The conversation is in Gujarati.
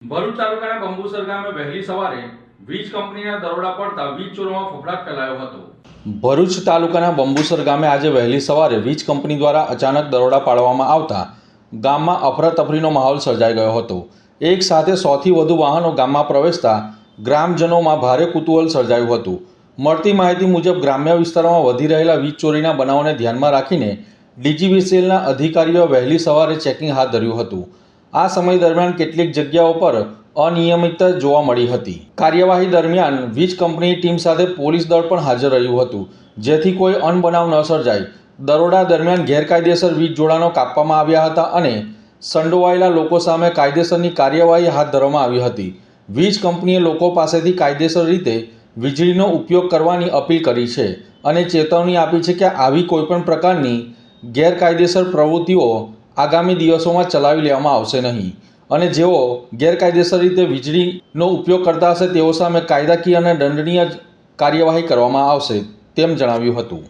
ભરૂચ તાલુકાના બંબુસર ગામે વહેલી સવારે વીજ કંપનીના દરોડા પડતા વીજ ચોરોમાં ફફડાટ ફેલાયો હતો। ભરૂચ તાલુકાના બંબુસર ગામે આજે વહેલી સવારે વીજ કંપની દ્વારા અચાનક દરોડા પાડવામાં આવતા ગામમાં અફરાતફરીનો માહોલ સર્જાઈ ગયો હતો। એક સાથે 100 થી વધુ વાહનો ગામમાં પ્રવેશતા ગ્રામજનોમાં ભારે કુતૂહલ સર્જાયું હતું। મળતી માહિતી મુજબ ગ્રામ્ય વિસ્તારોમાં વધી રહેલા વીજ ચોરીના બનાવોને ધ્યાનમાં રાખીને ડીજીવીસીએલના અધિકારીઓએ વહેલી સવારે ચેકિંગ હાથ ધર્યું હતું। આ સમય દરમિયાન કેટલીક જગ્યાઓ પર અનિયમિતતા જોવા મળી હતી। કાર્યવાહી દરમિયાન વીજ કંપનીની ટીમ સાથે પોલીસ દળ પણ હાજર રહ્યું હતું, જેથી કોઈ અનબનાવ ન સર્જાય। દરોડા દરમિયાન ગેરકાયદેસર વીજ જોડાણો કાપવામાં આવ્યા હતા અને સંડોવાયેલા લોકો સામે કાયદેસરની કાર્યવાહી હાથ ધરવામાં આવી હતી। વીજ કંપનીએ લોકો પાસેથી કાયદેસર રીતે વીજળીનો ઉપયોગ કરવાની અપીલ કરી છે અને ચેતવણી આપી છે કે આવી કોઈપણ પ્રકારની ગેરકાયદેસર પ્રવૃત્તિઓ આગામી દિવસોમાં ચલાવી લેવામાં આવશે નહીં અને જેઓ ગેરકાયદેસર રીતે વીજળીનો ઉપયોગ કરતા હશે તેઓ સામે કાયદાકીય અને દંડનીય કાર્યવાહી કરવામાં આવશે તેમ જણાવ્યું હતું।